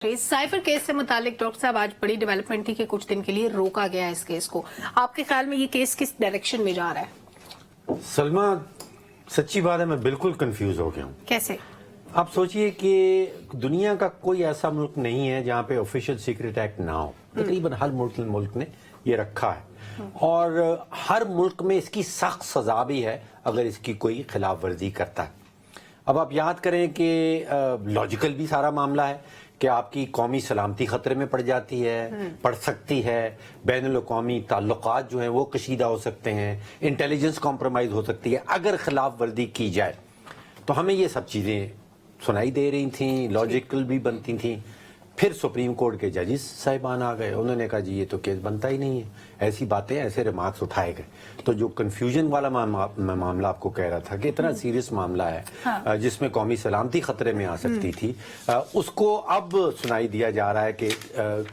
Cipher case से मुतालिक doctor साहब आज बड़ी डेवलपमेंट थी कि कुछ दिन के लिए रोका गया इस केस को। आपके ख्याल में ये केस किस डायरेक्शन में जा रहा है? सलमा, सच्ची बात है, मैं बिल्कुल कंफ्यूज हो गया हूँ। कैसे? आप सोचिए कि दुनिया का कोई ऐसा मुल्क नहीं है जहाँ पे ऑफिशियल सीक्रेट एक्ट ना हो। तकरीबन हर मुल्क ने ये रखा है और हर मुल्क में इसकी सख्त सजा भी है अगर इसकी कोई खिलाफ वर्जी करता है। अब आप याद करें कि लॉजिकल भी सारा मामला है कि आपकी कौमी सलामती खतरे में पड़ जाती है, पड़ सकती है, बैनुल-अक़वामी ताल्लुकात जो हैं वो कशीदा हो सकते हैं, इंटेलिजेंस कॉम्प्रोमाइज़ हो सकती है अगर खिलाफ वर्जी की जाए। तो हमें ये सब चीज़ें सुनाई दे रही थी, लॉजिकल भी बनती थी। फिर सुप्रीम कोर्ट के जजेस साहिबान आ गए, उन्होंने कहा जी ये तो केस बनता ही नहीं है, ऐसी बातें, ऐसे रिमार्क्स उठाए गए। तो जो कंफ्यूजन वाला मामला आपको कह रहा था कि इतना सीरियस मामला है, हाँ। जिसमें कौमी सलामती खतरे में आ सकती थी, उसको अब सुनाई दिया जा रहा है कि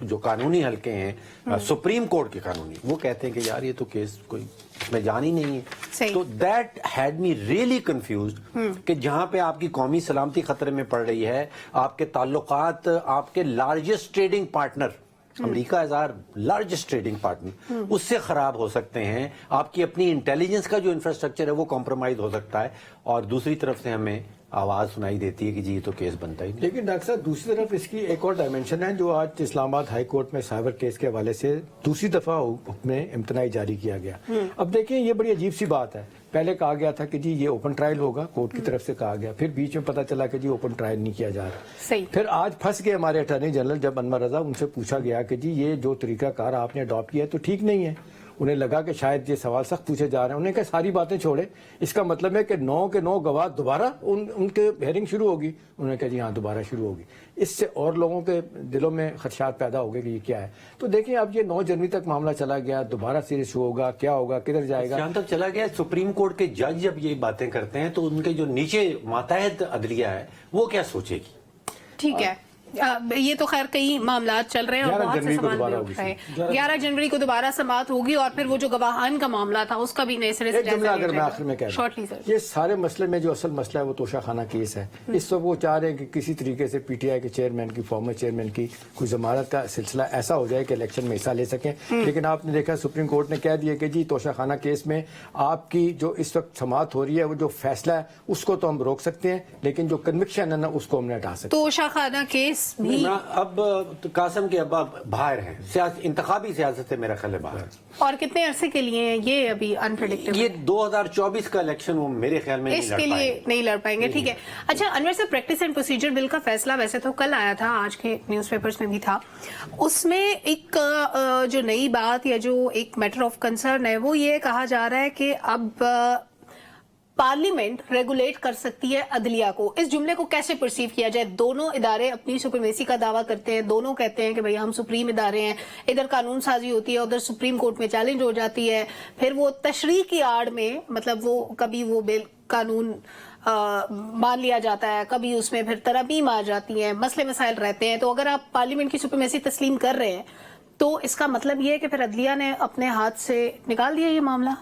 जो कानूनी हलके हैं, सुप्रीम कोर्ट के कानूनी, वो कहते हैं कि यार ये तो केस कोई इसमें जान ही नहीं है। तो that had me really confused कि जहां पे आपकी कौमी सलामती खतरे में पड़ रही है, आपके ताल्लुकात आपके largest trading partner America as our largest trading partner उससे खराब हो सकते हैं, आपकी अपनी इंटेलिजेंस का जो इंफ्रास्ट्रक्चर है वो कॉम्प्रोमाइज हो सकता है, और दूसरी तरफ से हमें आवाज सुनाई देती है कि जी ये तो केस बनता ही नहीं। लेकिन डॉक्टर साहब, दूसरी तरफ इसकी एक और डायमेंशन है जो आज इस्लामाबाद हाई कोर्ट में साइबर केस के हवाले से दूसरी दफा हुक्म इम्तनाई जारी किया गया। अब देखिए, ये बड़ी अजीब सी बात है। पहले कहा गया था कि जी ये ओपन ट्रायल होगा, कोर्ट की तरफ से कहा गया, फिर बीच में पता चला कि जी ओपन ट्रायल नहीं किया जा रहा। फिर आज फंस गए हमारे अटॉर्नी जनरल जब अनवर रजा, उनसे पूछा गया कि जी ये जो तरीकाकार आपने अडॉप्ट किया है तो ठीक नहीं है। उन्हें लगा कि शायद ये सवाल सख्त पूछे जा रहे हैं। उन्हें कहा सारी बातें छोड़े, इसका मतलब है कि 9 के 9 गवाह दोबारा उनके हेयरिंग शुरू होगी। उन्होंने कहा जी हाँ दोबारा शुरू होगी। इससे और लोगों के दिलों में खदशात पैदा हो गए कि ये क्या है। तो देखिए, अब ये 9 जनवरी तक मामला चला गया, दोबारा सीरियस होगा, क्या होगा, किधर जाएगा, जहां तक चला गया। सुप्रीम कोर्ट के जज जब ये बातें करते हैं तो उनके जो नीचे मातहत अदलिया है वो क्या सोचेगी? ठीक है, ये तो खैर कई मामला चल रहे हैं और बहुत से सवाल भी उठ रहे हैं। 11 जनवरी को दोबारा समाअत होगी और फिर वो जो गवाहान का मामला था उसका भी नए सिरे से जायजा लिया जाएगा। मैं आखिर में कह रहा हूं, ये सारे मसले में जो असल मसला है वो तोशा खाना केस है। इस वक्त वो चाह रहे हैं कि किसी तरीके से पीटीआई के चेयरमैन की, फॉर्मर चेयरमैन की कोई जमानत का सिलसिला ऐसा हो जाए कि इलेक्शन में हिस्सा ले सकें। लेकिन आपने देखा सुप्रीम कोर्ट ने कह दिया कि जी तोशा खाना केस में आपकी जो इस वक्त समाअत हो रही है, वो जो फैसला है उसको तो हम रोक सकते हैं, लेकिन जो कन्विक्शन है ना उसको हम नहीं हटा सकते। तोशा खाना केस भी अब तो कासिम के अब्बा बाहर हैं, इंतखाबी सियासत है मेरा ख्याल है बाहर। और कितने अरसे के लिए हैं ये अभी अनप्रेडिक्टेबल। ये 2024 का इलेक्शन वो मेरे ख्याल में इसके लिए नहीं लड़ पाएंगे। ठीक है, अच्छा अनवर साहब, प्रैक्टिस एंड प्रोसीजर बिल का फैसला वैसे तो कल आया था, आज के न्यूज़पेपर्स में भी था। उसमें एक जो नई बात या जो एक मैटर ऑफ कंसर्न है वो ये कहा जा रहा है कि अब पार्लियामेंट रेगुलेट कर सकती है अदलिया को। इस जुमले को कैसे परसीव किया जाए? दोनों इदारे अपनी सुप्रीमेसी का दावा करते हैं, दोनों कहते हैं कि भैया हम सुप्रीम इदारे हैं, इधर कानून साजी होती है, उधर सुप्रीम कोर्ट में चैलेंज हो जाती है, फिर वो तशरीह की आड़ में मतलब वो कभी वो बिल कानून मान लिया जाता है, कभी उसमें फिर तरमीम आ जाती है, मसले मसाइल रहते हैं। तो अगर आप पार्लियामेंट की सुप्रीमेसी तस्लीम कर रहे हैं तो इसका मतलब ये है कि फिर अदलिया ने अपने हाथ से निकाल दिया ये मामला।